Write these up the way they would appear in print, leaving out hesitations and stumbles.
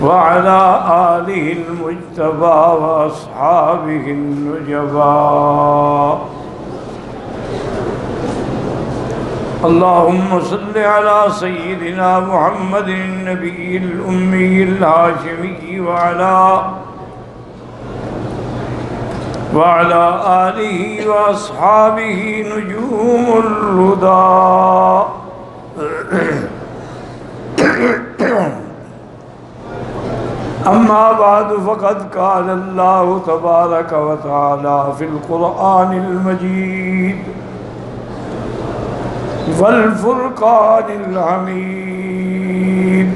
وعلى آله المجتبى وأصحابه النجبى. اللهم صل على سيدنا محمد النبي الأمي الهاشمي وعلى آله وأصحابه نجوم الهدى. أما بعد فقد قال الله تبارك وتعالى في القرآن المجيد والفرقان الحميد.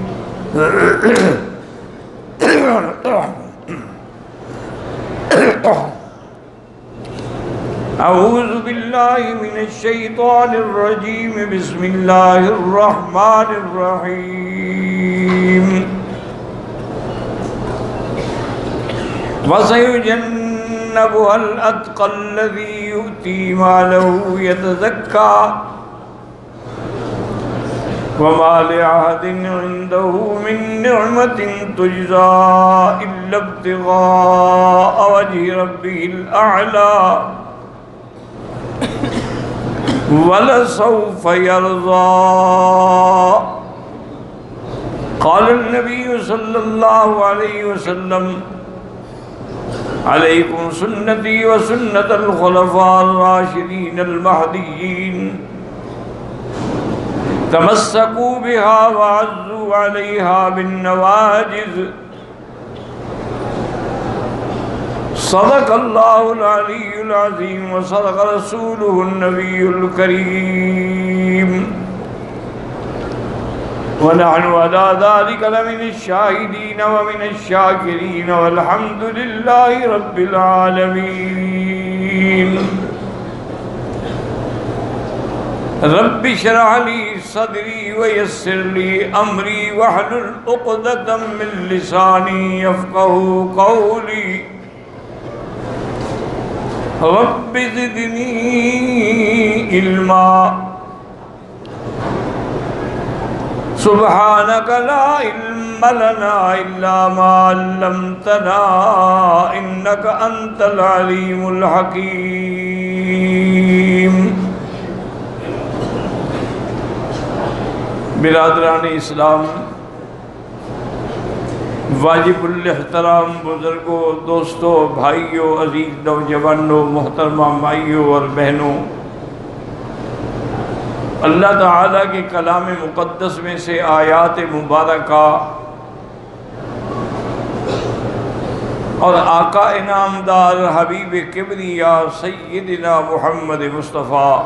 أعوذ بالله من الشيطان الرجيم. بسم الله الرحمن الرحيم. وسيجنبها الأتقى الذي يؤتي ماله يتزكى وما لأحد عنده من نعمة تجزى إلا ابتغاء وجه ربه الأعلى ولسوف يرضى. قال النبي صلى الله عليه وسلم: عليكم سنتي وسنة الخلفاء الراشدين المهديين، تمسكوا بها وعزوا عليها بالنواجذ. صدق الله العلي العظيم وصدق رسوله النبي الكريم، ونحن على ذلك لمن الشاهدين ومن الشاكرين والحمد لله رب العالمين. رب اشرح لي صدري ويسر لي أمري واحلل عقدة من لساني يفقهوا قولي. رب زدني علما. سبحانك لا علم لنا إلا ما علمتنا إنك أنت العليم الحكيم. برادران اسلام، واجب الاحترام بزرگوں، دوستوں، بھائیوں، عزیز نوجوانوں، محترمہ مائیوں اور بہنوں، اللہ تعالیٰ کے کلام مقدس میں سے آیات مبارکہ اور آقا انعامدار حبیب کبریا سیدنا محمد مصطفیٰ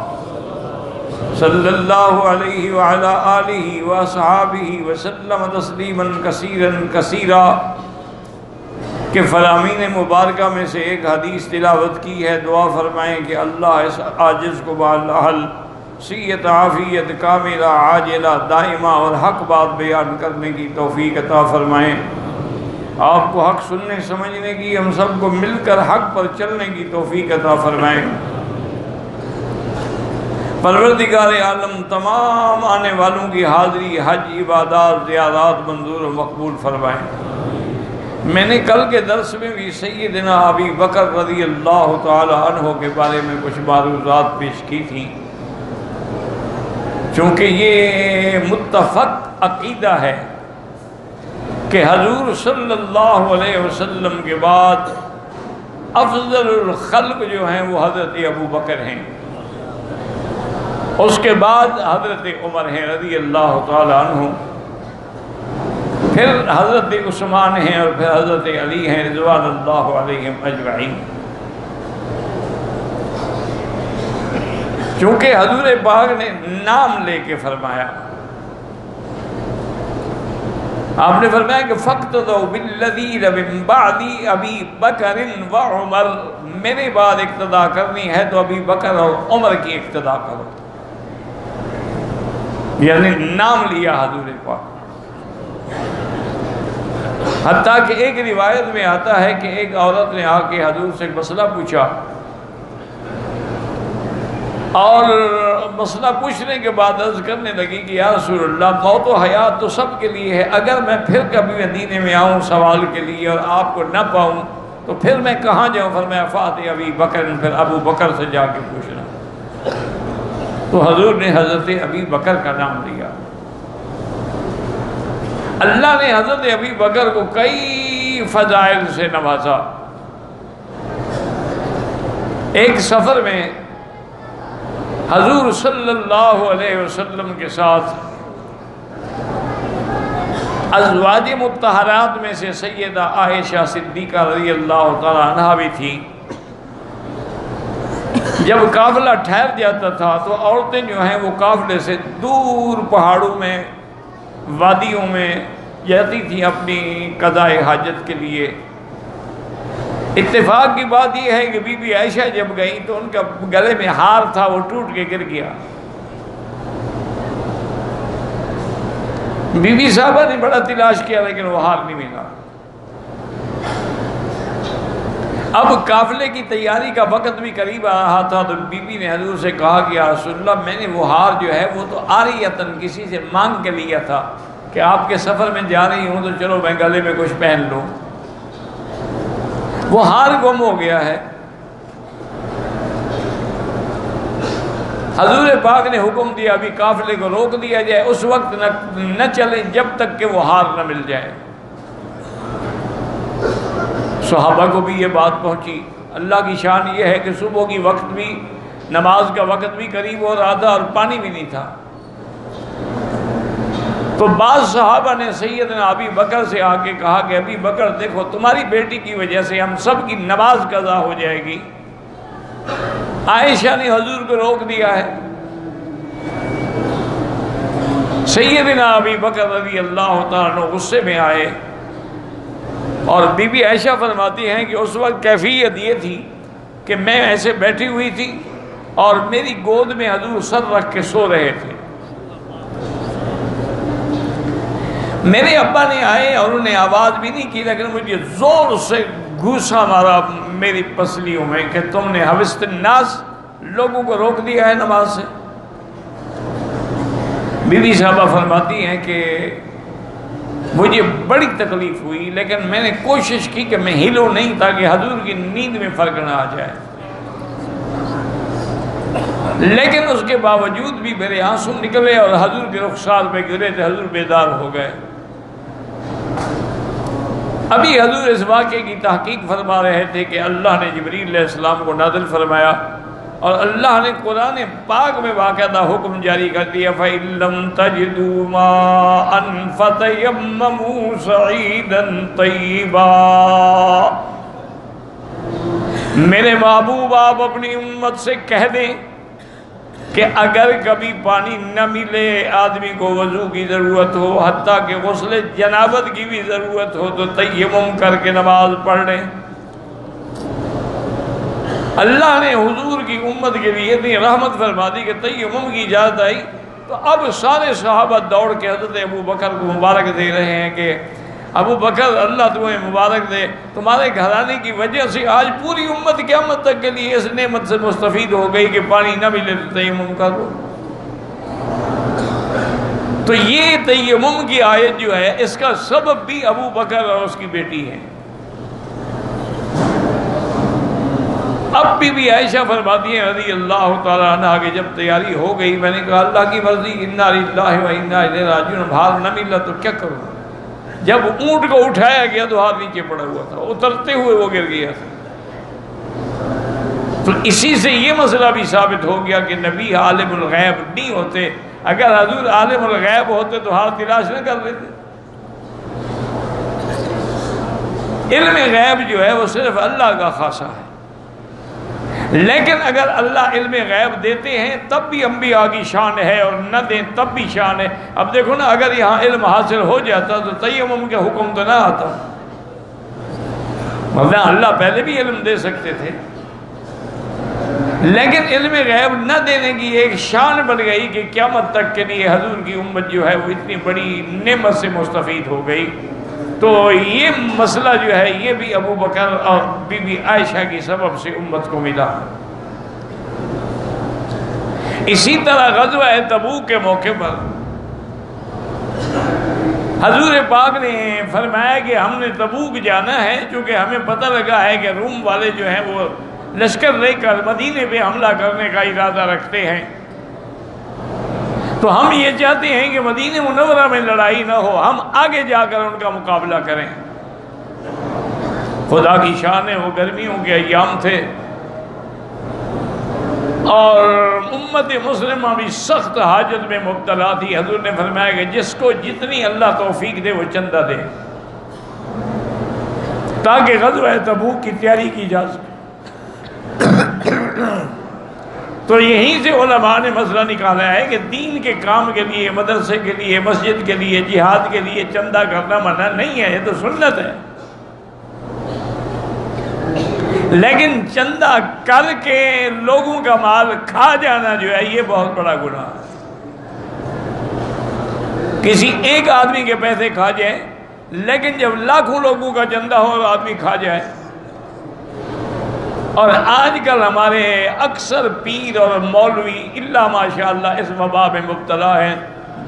صلی اللہ علیہ وعلا آلہ وصحابہ وسلم تسلیما کثیرا کثیرا کہ فرامین مبارکہ میں سے ایک حدیث تلاوت کی ہے. دعا فرمائیں کہ اللہ اس عاجز کو بالحل صحت عافیت کاملہ عاجلہ دائمہ اور حق بات بیان کرنے کی توفیق عطا فرمائیں. آپ کو حق سننے سمجھنے کی، ہم سب کو مل کر حق پر چلنے کی توفیق عطا فرمائیں. پروردگار عالم تمام آنے والوں کی حاضری، حج، عبادات، زیارات منظور و مقبول فرمائیں. میں نے کل کے درس میں بھی سیدنا ابی بکر رضی اللہ تعالی عنہ کے بارے میں کچھ معروضات پیش کی تھی. چونکہ یہ متفق عقیدہ ہے کہ حضور صلی اللہ علیہ وسلم کے بعد افضل الخلق جو ہیں وہ حضرت ابو بکر ہیں، اس کے بعد حضرت عمر ہیں رضی اللہ تعالی عنہ، پھر حضرت عثمان ہیں اور پھر حضرت علی ہیں رضوان اللہ علیہم اجمعین. چونکہ حضور پاک نے نام لے کے فرمایا، آپ نے فرمایا کہ فَاقْتَدَوْا بِالَّذِينَ مِن بَعْدِ أَبِي بَكْرٍ وَعُمَرٍ، میرے بعد اقتداء کرنی ہے تو ابی بکر اور عمر کی اقتداء کرو. یعنی نام لیا حضور پاک. حتیٰ کہ ایک روایت میں آتا ہے کہ ایک عورت نے آ کے حضور سے مسئلہ پوچھا اور مسئلہ پوچھنے کے بعد عرض کرنے لگی کہ یا رسول اللہ، موت و حیات تو سب کے لیے ہے، اگر میں پھر کبھی مدینے میں آؤں سوال کے لیے اور آپ کو نہ پاؤں تو پھر میں کہاں جاؤں؟ فرمایا فاتح ابی بکر، پھر ابو بکر سے جا کے پوچھنا۔ تو حضور نے حضرت ابی بکر کا نام لیا۔ اللہ نے حضرت ابی بکر کو کئی فضائل سے نوازا۔ ایک سفر میں حضور صلی اللہ علیہ وسلم کے ساتھ ازواج مطہرات میں سے سیدہ عائشہ صدیقہ رضی اللہ تعالی عنہا بھی تھی۔ جب قافلہ ٹھہر جاتا تھا تو عورتیں جو ہیں وہ قافلے سے دور پہاڑوں میں، وادیوں میں جاتی تھیں اپنی قضاء حاجت کے لیے۔ اتفاق کی بات یہ ہے کہ بی بی عائشہ جب گئی تو ان کا گلے میں ہار تھا، وہ ٹوٹ کے گر گیا۔ بی بی صاحبہ نے بڑا تلاش کیا لیکن وہ ہار نہیں ملا۔ اب قافلے کی تیاری کا وقت بھی قریب آ رہا تھا تو بی بی نے حضور سے کہا کہ یا رسول اللہ، میں نے وہ ہار جو ہے وہ تو عاریتاً کسی سے مانگ کے لیا تھا کہ آپ کے سفر میں جا رہی ہوں تو چلو میں گلے میں کچھ پہن لوں، وہ ہار گم ہو گیا ہے۔ حضور پاک نے حکم دیا ابھی قافلے کو روک دیا جائے، اس وقت نہ چلیں جب تک کہ وہ ہار نہ مل جائے۔ صحابہ کو بھی یہ بات پہنچی۔ اللہ کی شان یہ ہے کہ صبح کی وقت بھی، نماز کا وقت بھی قریب ہو رہا تھا اور پانی بھی نہیں تھا، تو بعض صحابہ نے سیدنا ابی بکر سے آ کے کہا کہ ابی بکر دیکھو، تمہاری بیٹی کی وجہ سے ہم سب کی نماز قضا ہو جائے گی۔ عائشہ نے حضور کو روک دیا ہے۔ سیدنا ابی بکر رضی اللہ تعالیٰ عنہ غصے میں آئے، اور بی بی عائشہ فرماتی ہیں کہ اس وقت کیفیت یہ تھی کہ میں ایسے بیٹھی ہوئی تھی اور میری گود میں حضور سر رکھ کے سو رہے تھے۔ میرے ابا نے آئے اور انہوں نے آواز بھی نہیں کی، لیکن مجھے زور سے گھوسا مارا میری پسلیوں میں کہ تم نے حوست الناس، لوگوں کو روک دیا ہے نماز سے۔ بی بی صاحبہ فرماتی ہیں کہ مجھے بڑی تکلیف ہوئی، لیکن میں نے کوشش کی کہ میں ہلوں نہیں تاکہ حضور کی نیند میں فرق نہ آ جائے، لیکن اس کے باوجود بھی میرے آنسو نکلے اور حضور کے رخسار پہ گرے تھے، حضور بیدار ہو گئے۔ ابھی حضور اس واقعے کی تحقیق فرما رہے تھے کہ اللہ نے جبریل علیہ السلام کو نازل فرمایا، اور اللہ نے قرآن پاک میں باقاعدہ حکم جاری کر دیا فَإِن لَّمْ تَجِدُوا مَاءً فَتَيَمَّمُوا صَعِيدًا طَيِّبًا۔ میرے محبوب آپ اپنی امت سے کہہ دیں کہ اگر کبھی پانی نہ ملے، آدمی کو وضو کی ضرورت ہو، حتیٰ کہ غسل جنابت کی بھی ضرورت ہو، تو تیمم کر کے نماز پڑھ لیں۔ اللہ نے حضور کی امت کے لیے اتنی رحمت فرما دی کہ تیمم کی اجازت آئی، تو اب سارے صحابہ دوڑ کے حضرت ابو بکر کو مبارک دے رہے ہیں کہ ابو بکر اللہ تمہیں مبارک دے، تمہارے گھرانے کی وجہ سے آج پوری امت قیامت تک کے لیے اس نعمت سے مستفید ہو گئی کہ پانی نہ ملے تو تیمم کر دو۔ تو یہ تیمم کی آیت جو ہے اس کا سبب بھی ابو بکر اور اس کی بیٹی ہے۔ اب بھی عائشہ فرماتی ہیں رضی اللہ تعالیٰ عنہ کہ جب تیاری ہو گئی میں نے کہا اللہ کی مرضی، انا للہ و انا الیہ راجعون، ہار نہ ملا تو کیا کروں؟ جب اونٹ کو اٹھایا گیا تو ہاتھ نیچے پڑا ہوا تھا، اترتے ہوئے وہ گر گیا تھا۔ تو اسی سے یہ مسئلہ بھی ثابت ہو گیا کہ نبی عالم الغیب نہیں ہوتے، اگر حضور عالم الغیب ہوتے تو ہاتھ تلاش نہ کر لیتے۔ علم غیب جو ہے وہ صرف اللہ کا خاصہ ہے، لیکن اگر اللہ علم غیب دیتے ہیں تب بھی انبیاء کی شان ہے، اور نہ دیں تب بھی شان ہے۔ اب دیکھو نا، اگر یہاں علم حاصل ہو جاتا تو تیمم کے حکم تو نہ آتا، ورنہ اللہ پہلے بھی علم دے سکتے تھے، لیکن علم غیب نہ دینے کی ایک شان بن گئی کہ قیامت تک کے لیے حضور کی امت جو ہے وہ اتنی بڑی نعمت سے مستفید ہو گئی۔ تو یہ مسئلہ جو ہے یہ بھی ابو بکر اور بی بی عائشہ کی سبب سے امت کو ملا۔ اسی طرح غزوہ تبوک کے موقع پر حضور پاک نے فرمایا کہ ہم نے تبوک جانا ہے، چونکہ ہمیں پتہ لگا ہے کہ روم والے جو ہیں وہ لشکر لے کر مدینے پہ حملہ کرنے کا ارادہ رکھتے ہیں، تو ہم یہ چاہتے ہیں کہ مدینہ منورہ میں لڑائی نہ ہو، ہم آگے جا کر ان کا مقابلہ کریں۔ خدا کی شان ہے، وہ گرمیوں کے ایام تھے اور امت مسلمہ بھی سخت حاجت میں مبتلا تھی۔ حضور نے فرمایا کہ جس کو جتنی اللہ توفیق دے وہ چندہ دے تاکہ غزوہ تبوک کی تیاری کی جا سکے۔ تو یہیں سے علماء نے مسئلہ نکالا ہے کہ دین کے کام کے لیے، مدرسے کے لیے، مسجد کے لیے، جہاد کے لیے چندہ کرنا منع نہیں ہے، یہ تو سنت ہے، لیکن چندہ کر کے لوگوں کا مال کھا جانا جو ہے یہ بہت بڑا گناہ ہے۔ کسی ایک آدمی کے پیسے کھا جائے، لیکن جب لاکھوں لوگوں کا چندہ ہو اور آدمی کھا جائے۔ اور آج کل ہمارے اکثر پیر اور مولوی الا ماشاءاللہ اس وبا میں مبتلا ہیں،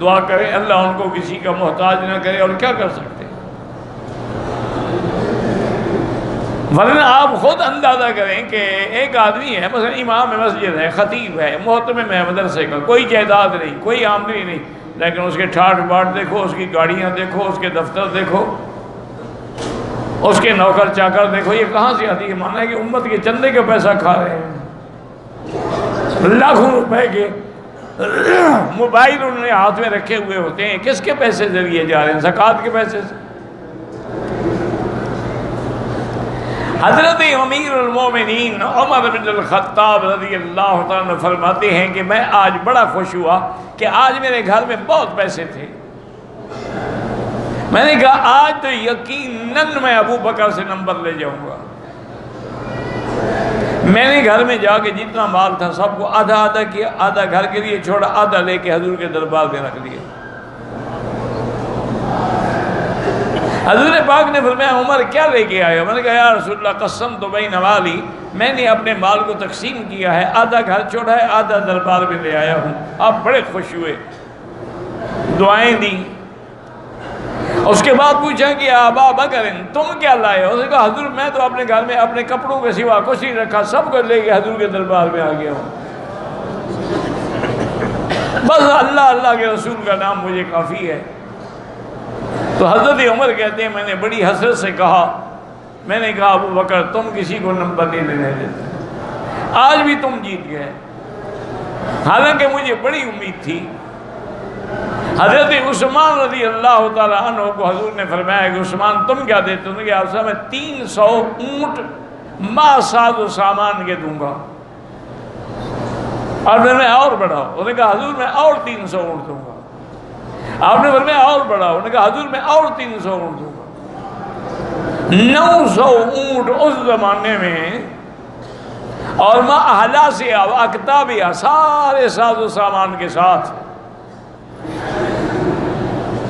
دعا کریں اللہ ان کو کسی کا محتاج نہ کرے، اور کیا کر سکتے ہیں، ورنہ آپ خود اندازہ کریں کہ ایک آدمی ہے، مثلا امام مسجد ہے، خطیب ہے، محتمم ہے مدرسے کا، کوئی جائیداد نہیں، کوئی آمدنی نہیں، لیکن اس کے ٹھاٹ باٹ دیکھو، اس کی گاڑیاں دیکھو، اس کے دفتر دیکھو، اس کے نوکر چاکر دیکھو، یہ کہاں سے آتی ہے؟ مانا ہے کہ امت کے چندے کا پیسہ کھا رہے ہیں، لاکھوں روپے کے موبائل انہوں نے ہاتھ میں رکھے ہوئے ہوتے ہیں، کس کے پیسے ذریعے جا رہے ہیں؟ زکوٰۃ کے پیسے سے۔ حضرت امیر المومنین عمر بن الخطاب رضی اللہ تعالیٰ فرماتے ہیں کہ میں آج بڑا خوش ہوا کہ آج میرے گھر میں بہت پیسے تھے، میں نے کہا آج تو یقیناً میں ابو بکر سے نمبر لے جاؤں گا۔ میں نے گھر میں جا کے جتنا مال تھا سب کو آدھا آدھا کیا، آدھا گھر کے لیے چھوڑا، آدھا لے کے حضور کے دربار میں رکھ دیا۔ حضور پاک نے فرمایا عمر کیا لے کے آئے ہو؟ میں نے کہا یا رسول اللہ قسم تو بین والی، میں نے اپنے مال کو تقسیم کیا ہے، آدھا گھر چھوڑا ہے، آدھا دربار میں لے آیا ہوں۔ آپ بڑے خوش ہوئے، دعائیں دیں۔ اس کے بعد پوچھا کہ ابا بکر تم کیا لائے ہو؟ اس نے کہا حضور میں تو اپنے گھر میں اپنے کپڑوں کے سوا کچھ نہیں رکھا، سب کو لے کے حضور کے دربار میں آ گیا ہوں، بس اللہ کے رسول کا نام مجھے کافی ہے۔ تو حضرت عمر کہتے ہیں میں نے بڑی حسرت سے کہا، میں نے کہا ابو بکر تم کسی کو نمبر نہیں لینے دیتے، آج بھی تم جیت گئے، حالانکہ مجھے بڑی امید تھی۔ حضرت عثمان رضی اللہ تعالیٰ عنہ کو حضور نے فرمایا کہ عثمان تم کیا دیتے ہو؟ کہ آپ سے میں 300 اونٹ ما ساز و سامان کے دوں گا، اور میں اور بڑھاؤ، انہوں نے کہا حضور میں اور 300 اونٹ دوں گا، آپ نے فرمایا اور بڑھاؤ، انہوں نے کہا حضور میں اور 300 اونٹ دوں گا۔ 900 اونٹ اس زمانے میں، اور ما اہلا سے اکتابیہ سارے ساز و سامان کے ساتھ۔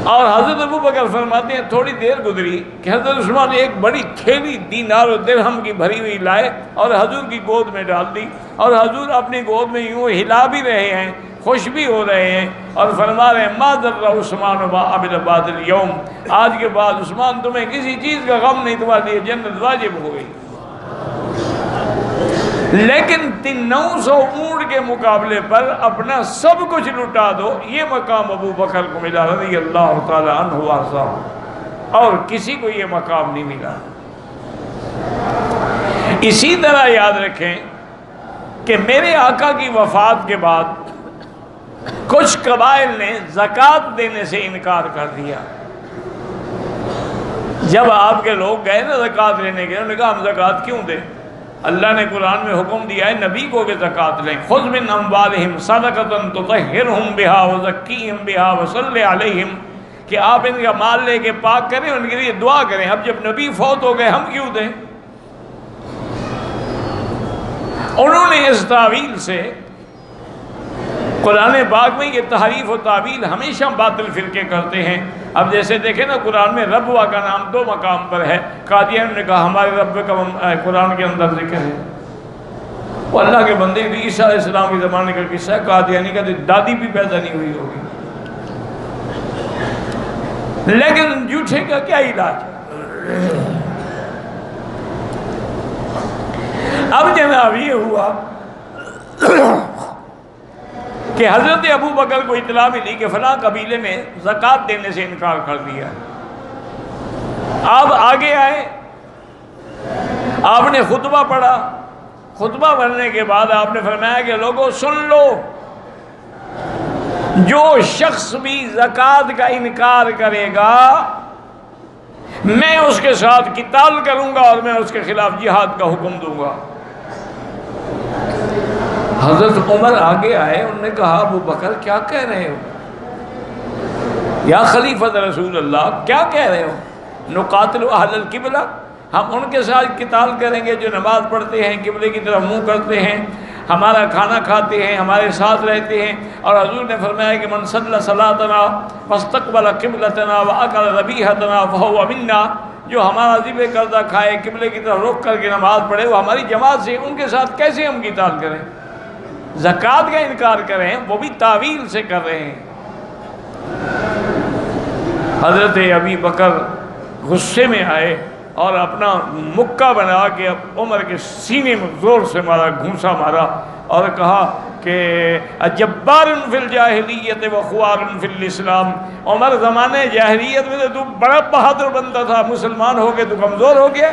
اور حضرت ابو بکر فرماتے ہیں تھوڑی دیر گزری کہ حضرت عثمان نے ایک بڑی تھیلی دینار و درہم کی بھری ہوئی لائے اور حضور کی گود میں ڈال دی، اور حضور اپنی گود میں یوں ہلا بھی رہے ہیں، خوش بھی ہو رہے ہیں، اور فرما رہے ہیں ما ضر عثمان ما عمل بعد اليوم، آج کے بعد عثمان تمہیں کسی چیز کا غم نہیں، تمہارے لیے جنت واجب ہو گئی۔ لیکن 900 اونٹ کے مقابلے پر اپنا سب کچھ لٹا دو، یہ مقام ابو بکر کو ملا رضی اللہ تعالیٰ عنہ وارضاہ، اور کسی کو یہ مقام نہیں ملا۔ اسی طرح یاد رکھیں کہ میرے آقا کی وفات کے بعد کچھ قبائل نے زکوٰۃ دینے سے انکار کر دیا۔ جب آپ کے لوگ گئے نا زکوٰۃ لینے کے، انہوں نے کہا ہم زکوٰۃ کیوں دیں؟ اللہ نے قرآن میں حکم دیا ہے نبی کو کہ زکوٰۃ لیں، خذ من اموالہم صدقۃ تطہرہم بہا وزکیہم بہا وصلی علیہم، کہ آپ ان کا مال لے کے پاک کریں، ان کے لیے دعا کریں۔ اب جب نبی فوت ہو گئے ہم کیوں دیں؟ انہوں نے اس تعویل سے، قرآن پاک میں یہ تحریف و تعویل ہمیشہ باطل فرقے کرتے ہیں۔ اب جیسے دیکھیں نا قرآن میں ربوہ کا نام 2 مقام پر ہے، قادیان نے کہا ہمارے رب کا قرآن کے اندر ذکر ہے، وہ اللہ کے بندے بھی عیسیٰ علیہ السلام کے زمانے کا قصہ ہے، قادیانی کا دادی بھی پیدا نہیں ہوئی ہوگی، لیکن جھوٹے کا کیا علاج ہے؟ اب جناب یہ ہوا کہ حضرت ابو بکر کو اطلاع ملی کہ فلاں قبیلے میں زکوٰۃ دینے سے انکار کر دیا۔ آپ آگے آئے، آپ نے خطبہ پڑھا، خطبہ پڑھنے کے بعد آپ نے فرمایا کہ لوگوں سن لو، جو شخص بھی زکوٰۃ کا انکار کرے گا میں اس کے ساتھ قتال کروں گا اور میں اس کے خلاف جہاد کا حکم دوں گا۔ حضرت عمر آگے آئے، انہوں نے کہا ابو بکر کیا کہہ رہے ہو یا خلیفۃ رسول اللہ، کیا کہہ رہے ہو؟ نقاتل اہل القبلہ، ہم ان کے ساتھ قتال کریں گے جو نماز پڑھتے ہیں، قبلے کی طرف منہ کرتے ہیں، ہمارا کھانا کھاتے ہیں، ہمارے ساتھ رہتے ہیں۔ اور حضور نے فرمایا کہ من صلی صلاتنا فاستقبل قبلتنا واکل ذبیحتنا فہو منا، جو ہمارا ذبح کردہ کھائے، قبلے کی طرف رخ کر کے نماز پڑھے، وہ ہماری جماعت سے، ان کے ساتھ کیسے ہم قتال کریں؟ زکوٰۃ کا انکار کریں، وہ بھی تعویل سے کر رہے ہیں۔ حضرت ابی بکر غصے میں آئے اور اپنا مکہ بنا کے عمر کے سینے میں زور سے مارا، گھونسا مارا اور کہا کہ جبار فی الجاہلیت و خوار فی الاسلام، عمر زمانے جاہلیت میں تو بڑا بہادر بنتا تھا، مسلمان ہو کے تو کمزور ہو گیا۔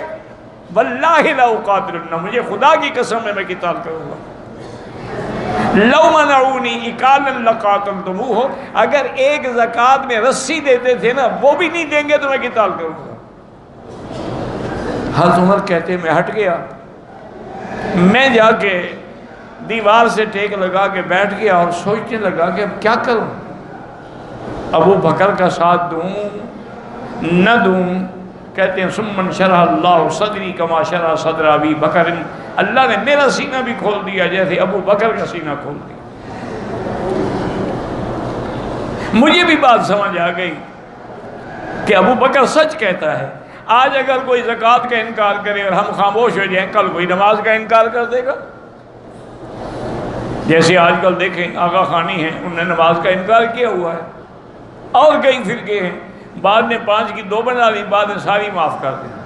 واللہ لا اقاتلن، مجھے خدا کی قسم ہے میں قتال کروں گا۔ لو منعونی اکالا لقاتلتموہ، اگر ایک زکوٰۃ میں رسی دیتے تھے نا وہ بھی نہیں دیں گے تو میں قتال کروں گا۔ حضرت عمر کہتے میں ہٹ گیا، میں جا کے دیوار سے ٹیک لگا کے بیٹھ گیا اور سوچنے لگا کہ اب کیا کروں، ابو بکر کا ساتھ دوں نہ دوں؟ کہتے ہیں ثم انشرح اللہ صدری کما شرح صدر ابی بکر، اللہ نے میرا سینہ بھی کھول دیا جیسے ابو بکر کا سینہ کھول دیا۔ مجھے بھی بات سمجھ آ گئی کہ ابو بکر سچ کہتا ہے۔ آج اگر کوئی زکوٰۃ کا انکار کرے اور ہم خاموش ہو جائیں، کل کوئی نماز کا انکار کر دے گا۔ جیسے آج کل دیکھیں آغا خانی ہیں، انہوں نے نماز کا انکار کیا ہوا ہے، اور کئی فرقے ہیں، بعد نے 5 کی 2 بنا لی، بعد نے ساری معاف کر دی۔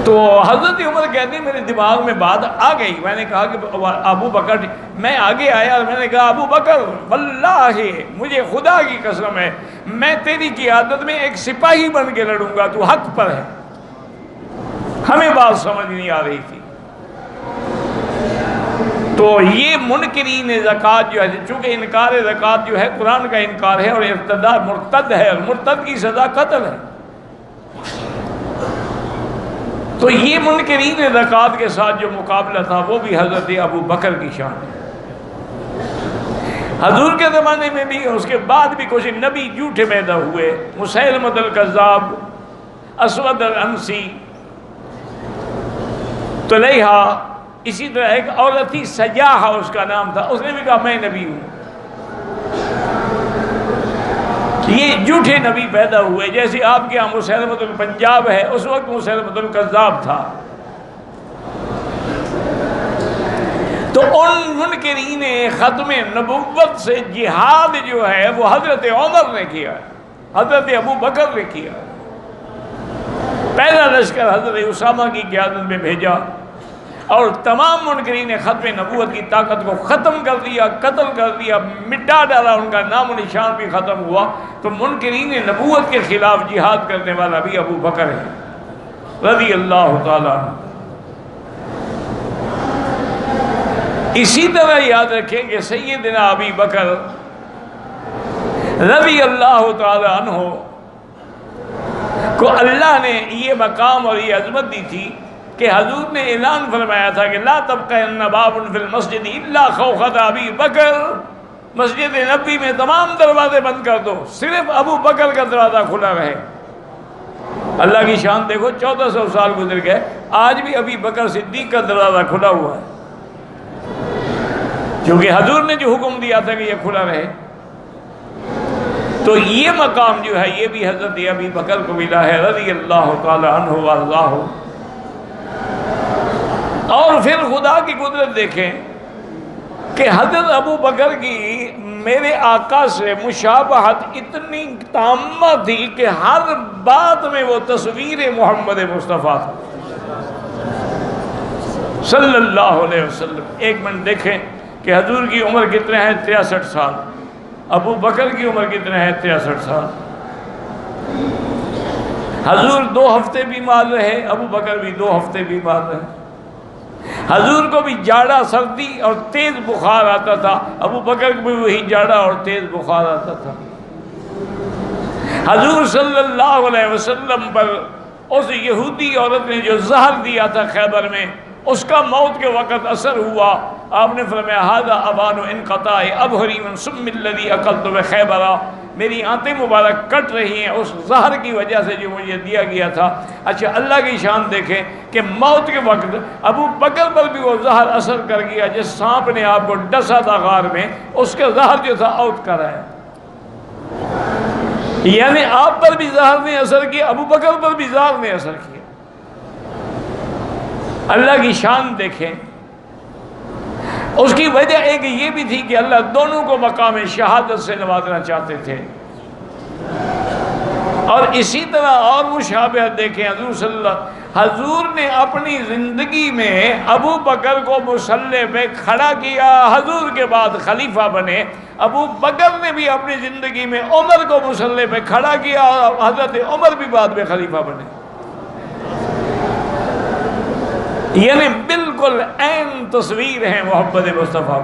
تو حضرت عمر کہتے ہیں میرے دماغ میں بات آ گئی، میں نے کہا کہ ابو بکر، میں آگے آیا اور میں نے کہا ابو بکر واللہ مجھے خدا کی قسم ہے میں تیری قیادت میں ایک سپاہی بن کے لڑوں گا، تو حق پر ہے۔ ہمیں بات سمجھ نہیں آ رہی تھی۔ تو یہ منکرین زکوٰۃ جو ہے، چونکہ انکار زکوٰۃ جو ہے قرآن کا انکار ہے اور ارتداد مرتد ہے، اور مرتد کی سزا قتل ہے۔ تو یہ منکرین زکوٰۃ کے ساتھ جو مقابلہ تھا وہ بھی حضرت ابو بکر کی شان ہے۔ حضور کے زمانے میں بھی، اس کے بعد بھی کچھ نبی جھوٹے پیدا ہوئے، مسیلمۃ الکذاب، اسود العنسی، طلیحہ، اسی طرح ایک عورت تھی سجاحہ اس کا نام تھا، اس نے بھی کہا میں نبی ہوں۔ یہ جھوٹے نبی پیدا ہوئے، جیسے آپ کے یہاں مسیلمۃ الپنجاب ہے، اس وقت مسیلمۃ الکذاب تھا۔ تو ان منکرین ختم نبوت سے جہاد جو ہے وہ حضرت عمر نے کیا، حضرت ابو بکر نے کیا۔ پہلا لشکر حضرت اسامہ کی قیادت میں بھیجا اور تمام منکرین ختم نبوت کی طاقت کو ختم کر دیا، قتل کر دیا، مٹا ڈالا، ان کا نام و نشان بھی ختم ہوا۔ تو منکرین نبوت کے خلاف جہاد کرنے والا بھی ابو بکر ہے رضی اللہ تعالیٰ عنہ۔ اسی طرح یاد رکھیں کہ سیدنا ابی بکر رضی اللہ تعالیٰ عنہ کو اللہ نے یہ مقام اور یہ عظمت دی تھی کہ حضور نے اعلان فرمایا تھا کہ لا تبقین باب فی المسجد الا خوخۃ ابی بکر، مسجد نبی میں تمام دروازے بند کر دو، صرف ابو بکر کا دروازہ کھلا رہے۔ اللہ کی شان دیکھو، 1400 سال گزر گئے، آج بھی ابی بکر صدیق کا دروازہ کھلا ہوا ہے، کیونکہ حضور نے جو حکم دیا تھا کہ یہ کھلا رہے۔ تو یہ مقام جو ہے یہ بھی حضرت ابی بکر کو ملا ہے رضی اللہ تعالی عنہ وارضاہ۔ اور پھر خدا کی قدرت دیکھیں کہ حضرت ابو بکر کی میرے آقا سے مشابہت اتنی تامہ تھی کہ ہر بات میں وہ تصویر محمد مصطفیٰ تھا صلی اللہ علیہ وسلم۔ ایک منٹ دیکھیں کہ حضور کی عمر کتنے ہیں؟ 63 سال۔ ابو بکر کی عمر کتنے ہیں؟ 63 سال۔ حضور 2 ہفتے بیمار رہے، ابو بکر بھی 2 ہفتے بیمار رہے۔ حضور کو بھی جاڑا، سردی اور تیز بخار آتا تھا، ابو بکر کو بھی وہی جاڑا اور تیز بخار آتا تھا۔ حضور صلی اللہ علیہ وسلم پر اس یہودی عورت نے جو زہر دیا تھا خیبر میں، اس کا موت کے وقت اثر ہوا۔ آپ نے فرمایا ھذا اوان انقطاع ابہری من سم الذی اکلت بخیبر، میری آنتیں مبارک کٹ رہی ہیں اس زہر کی وجہ سے جو مجھے دیا گیا تھا۔ اچھا، اللہ کی شان دیکھیں کہ موت کے وقت ابو بکر پر بھی وہ زہر اثر کر گیا، جس سانپ نے آپ کو ڈسا تھا غار میں، اس کا زہر جو تھا آؤٹ کر آیا۔ یعنی آپ پر بھی زہر نے اثر کیا، ابو بکر پر بھی زہر نے اثر کیا۔ اللہ کی شان دیکھیں۔ اس کی وجہ ایک یہ بھی تھی کہ اللہ دونوں کو مقام شہادت سے نوازنا چاہتے تھے۔ اور اسی طرح اور مشابہت دیکھیں، حضور نے اپنی زندگی میں ابو بکر کو مصلی پہ کھڑا کیا، حضور کے بعد خلیفہ بنے۔ ابو بکر نے بھی اپنی زندگی میں عمر کو مصلی پہ کھڑا کیا، اور حضرت عمر بھی بعد میں خلیفہ بنے۔ یعنی بالکل عین تصویر ہے محمد مصطفیٰ۔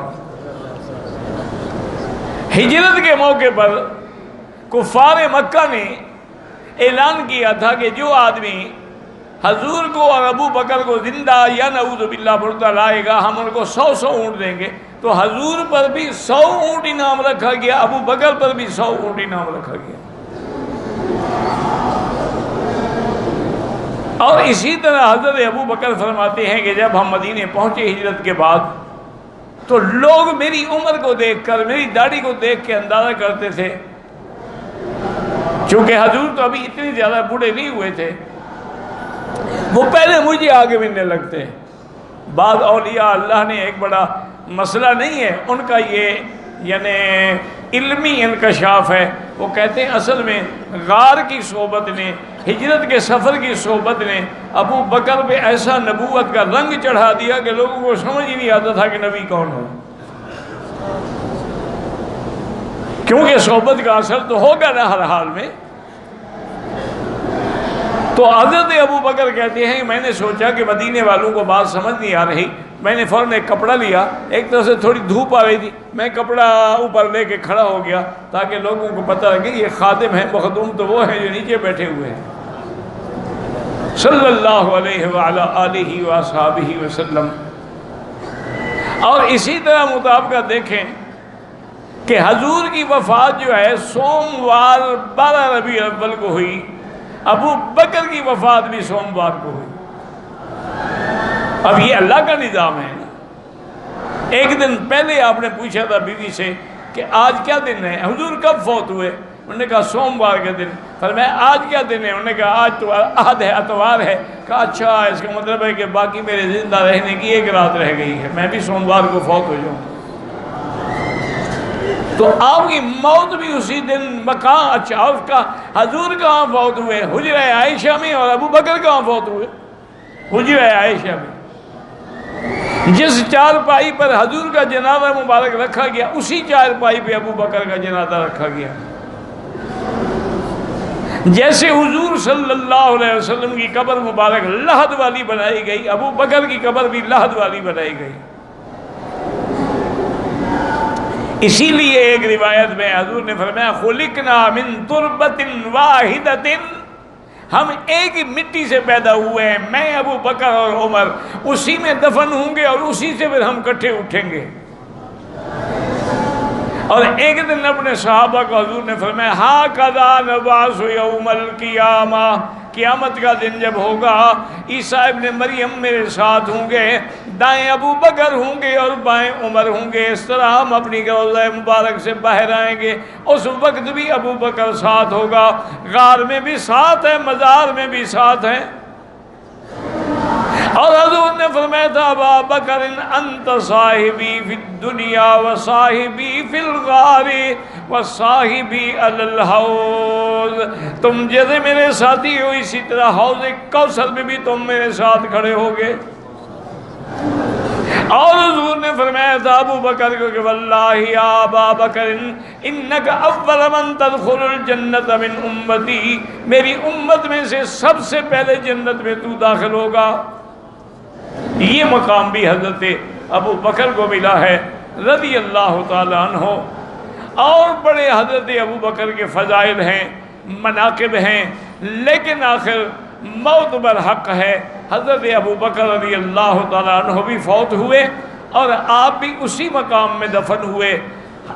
ہجرت کے موقع پر کفار مکہ نے اعلان کیا تھا کہ جو آدمی حضور کو اور ابو بکر کو زندہ یا نعوذ باللہ مردہ لائے گا، ہم ان کو 100 اونٹ دیں گے۔ تو حضور پر بھی 100 اونٹ انعام رکھا گیا، ابو بکر پر بھی 100 اونٹ انعام رکھا گیا۔ اور اسی طرح حضرت ابو بکر فرماتے ہیں کہ جب ہم مدینے پہنچے ہجرت کے بعد، تو لوگ میری عمر کو دیکھ کر، میری داڑھی کو دیکھ کے اندازہ کرتے تھے، چونکہ حضور تو ابھی اتنے زیادہ بوڑھے نہیں ہوئے تھے، وہ پہلے مجھے آگے ملنے لگتے ہیں۔ بعض اولیاء اللہ نے ایک بڑا مسئلہ نہیں ہے ان کا، یہ یعنی علمی انکشاف ہے۔ وہ کہتے ہیں اصل میں غار کی صحبت نے، ہجرت کے سفر کی صحبت نے ابو بکر پہ ایسا نبوت کا رنگ چڑھا دیا کہ لوگوں کو سمجھ ہی نہیں آتا تھا کہ نبی کون ہو، کیونکہ صحبت کا اثر تو ہوگا نا ہر حال میں۔ تو حضرت ابو بکر کہتے ہیں میں نے سوچا کہ مدینے والوں کو بات سمجھ نہیں آ رہی، میں نے فوراً ایک کپڑا لیا، ایک طرح سے تھوڑی دھوپ آ رہی تھی، میں کپڑا اوپر لے کے کھڑا ہو گیا تاکہ لوگوں کو پتہ لگے یہ خادم ہے، مخدوم تو وہ ہیں جو نیچے بیٹھے ہوئے ہیں۔ صلی اللہ علیہ وعلی آلہ وصحبہ وسلم۔ اور اسی طرح مطابقہ دیکھیں کہ حضور کی وفات جو ہے سوموار 12 ربیع الاول کو ہوئی، ابو بکر کی وفات بھی سوموار کو ہوئی۔ اب یہ اللہ کا نظام ہے۔ ایک دن پہلے آپ نے پوچھا تھا بیوی سے کہ آج کیا دن ہے، حضور کب فوت ہوئے؟ انہوں نے کہا سوموار کے دن۔ فرمایا آج کیا دن ہے؟ انہوں نے کہا آج تو احد ہے، اتوار ہے۔ کہا اچھا، اس کا مطلب ہے کہ باقی میرے زندہ رہنے کی 1 رات رہ گئی ہے، میں بھی سوموار کو فوت ہو جاؤں۔ تو آپ کی موت بھی اسی دن مکان، اچھا اس کا حضور کہاں فوت ہوئے؟ حجرہ عائشہ میں۔ اور ابو بکر کہاں فوت ہوئے؟ حجرہ عائشہ میں۔ جس چارپائی پر حضور کا جنازہ مبارک رکھا گیا، اسی چارپائی پہ ابو بکر کا جنازہ رکھا گیا۔ جیسے حضور صلی اللہ علیہ وسلم کی قبر مبارک لحد والی بنائی گئی، ابو بکر کی قبر بھی لحد والی بنائی گئی۔ اسی لیے ایک روایت میں حضور نے فرمایا خلقنا من تربت واحدۃ، ہم ایک ہی مٹی سے پیدا ہوئے ہیں، میں ابو بکر اور عمر، اسی میں دفن ہوں گے اور اسی سے پھر ہم کٹھے اٹھیں گے۔ اور ایک دن اپنے صحابہ کو حضور نے فرمایا ھذا نبعث یوم القیامہ، قیامت کا دن جب ہوگا عیسیٰ ابن مریم میرے ساتھ ہوں گے، دائیں ابو بکر ہوں گے اور بائیں عمر ہوں گے، اس طرح ہم اپنی روضہ مبارک سے باہر آئیں گے، اس وقت بھی ابو بکر ساتھ ہوگا، غار میں بھی ساتھ ہے، مزار میں بھی ساتھ ہے۔ اور حضور نے فرمایا تھا ابا بکر انت صاحبی فی الدنیا و صاحبی فی الغار و صاحبی علی الحوض، تم جیسے میرے ساتھی ہو اسی طرح حوض کوثر میں بھی تم میرے ساتھ کھڑے ہوگے۔ اور حضور نے فرمایا تھا ابو بکر کو کہ واللہ یا ابا بکر انک اول من تدخل الجنت من امتی، میری امت میں سے سب سے پہلے جنت میں تو داخل ہوگا۔ یہ مقام بھی حضرت ابو بکر کو ملا ہے رضی اللہ تعالی عنہ۔ اور بڑے حضرت ابو بکر کے فضائل ہیں، مناقب ہیں، لیکن آخر موت برحق ہے۔ حضرت ابو بکر رضی اللہ تعالیٰ عنہ بھی فوت ہوئے اور آپ بھی اسی مقام میں دفن ہوئے،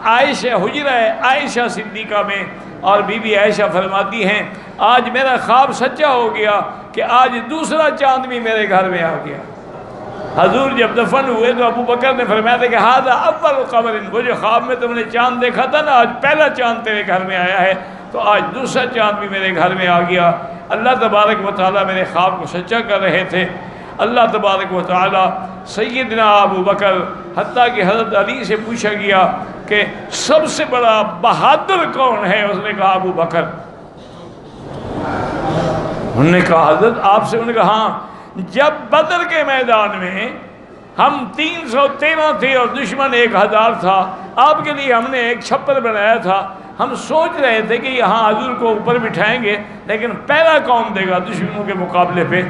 عائشہ حجرہ عائشہ صدیقہ میں۔ اور بی بی عائشہ فرماتی ہیں آج میرا خواب سچا ہو گیا کہ آج دوسرا چاند بھی میرے گھر میں آ گیا۔ حضور جب دفن ہوئے تو ابو بکر نے فرمایا تھا کہ ھذا اول قمر، وہ جو خواب میں تم نے چاند دیکھا تھا نا، آج پہلا چاند تیرے گھر میں آیا ہے، تو آج دوسرا چاند بھی میرے گھر میں آ گیا۔ اللہ تبارک و تعالیٰ میرے خواب کو سچا کر رہے تھے۔ اللہ تبارک و تعالیٰ سیدنا ابو بکر، حتیٰ کہ حضرت علی سے پوچھا گیا کہ سب سے بڑا بہادر کون ہے، اس نے کہا ابو بکر۔ انہوں نے کہا حضرت آپ سے؟ انہوں نے کہا ہاں، جب بدر کے میدان میں ہم 313 تھے اور دشمن 1000 تھا، آپ کے لیے ہم نے ایک چھپر بنایا تھا، ہم سوچ رہے تھے کہ یہاں حضور کو اوپر بٹھائیں گے، لیکن پہلا کون دے گا دشمنوں کے مقابلے پہ؟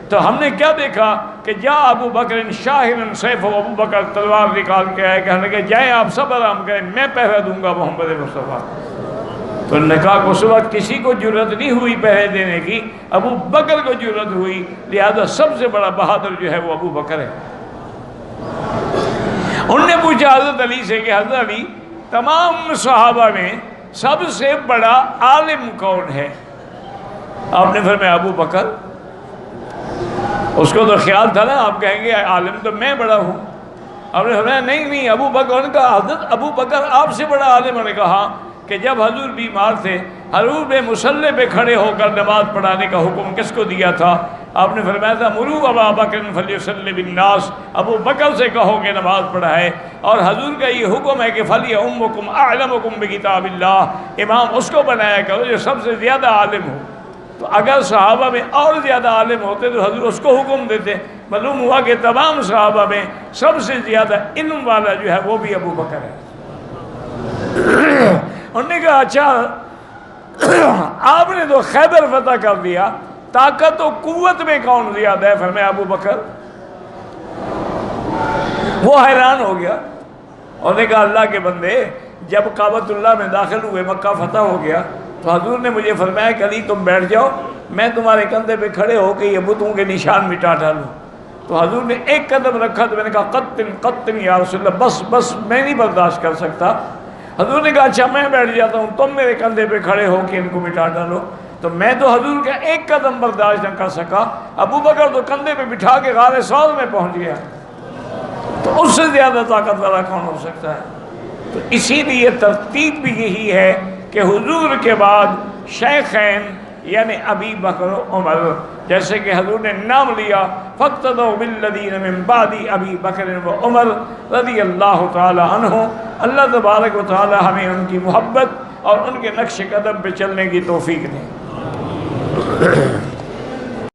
تو ہم نے کیا دیکھا کہ جا ابو بکر شاہرن سیف، ابو بکر تلوار نکال کے آئے، کہنے کہ جائیں آپ سب آرام کریں، میں پہرا دوں گا محمد مصطفیٰ۔ تو انہوں نے کہا کہ اس وقت کسی کو جرت نہیں ہوئی پہرے دینے کی، ابو بکر کو جرت ہوئی، لہذا سب سے بڑا بہادر جو ہے وہ ابو بکر ہے۔ انہوں نے پوچھا حضرت علی سے کہ حضرت علی تمام صحابہ میں سب سے بڑا عالم کون ہے؟ آپ نے فرمایا ابو بکر۔ اس کو تو خیال تھا نا آپ کہیں گے عالم تو میں بڑا ہوں۔ آپ نے فرمایا نہیں ابو بکر۔ نے کہا حضرت ابو بکر آپ سے بڑا عالم؟ نے کہا کہ جب حضور بیمار تھے، حضور نے مصلی پہ کھڑے ہو کر نماز پڑھانے کا حکم کس کو دیا تھا؟ آپ نے فرمایا تھا مروا ابا بکر فلیصلی بالناس، ابو بکر سے کہو کہ نماز پڑھائے۔ اور حضور کا یہ حکم ہے کہ فلیؤمکم اعلمکم بکتاب اللہ، امام اس کو بنایا کرو جو سب سے زیادہ عالم ہو۔ تو اگر صحابہ میں اور زیادہ عالم ہوتے تو حضور اس کو حکم دیتے۔ معلوم ہوا کہ تمام صحابہ میں سب سے زیادہ علم والا جو ہے وہ بھی ابو بکر ہے۔ انہوں نے کہا اچھا آپ نے تو خیبر فتح کر دیا، طاقت و قوت میں کون زیادہ ہے؟ فرمایا ابو بکر۔ وہ حیران ہو گیا اور نے کہا اللہ کے بندے، جب کعبۃ اللہ میں داخل ہوئے، مکہ فتح ہو گیا، تو حضور نے مجھے فرمایا کہ علی تم بیٹھ جاؤ، میں تمہارے کندھے پہ کھڑے ہو کے یہ بتوں کے نشان مٹا ڈالوں۔ تو حضور نے ایک قدم رکھا تو میں نے کہا قطن یا رسول اللہ، بس میں نہیں برداشت کر سکتا۔ حضور نے کہا اچھا میں بیٹھ جاتا ہوں، تم میرے کندھے پہ کھڑے ہو کے ان کو مٹا ڈالو۔ تو میں تو حضور کا ایک قدم برداشت نہ کر سکا، ابو بکر تو کندھے پہ بٹھا کے غار ثور میں پہنچ گیا، تو اس سے زیادہ طاقت والا کون ہو سکتا ہے؟ تو اسی لیے ترتیب بھی یہی ہے کہ حضور کے بعد شیخین یعنی ابی بکر و عمر، جیسے کہ حضور نے نام لیا فاقتدوا بالذین من بعد ابی بکر و عمر رضی اللہ تعالی عنہ۔ اللہ تبارک و تعالی ہمیں ان کی محبت اور ان کے نقش قدم پہ چلنے کی توفیق دے۔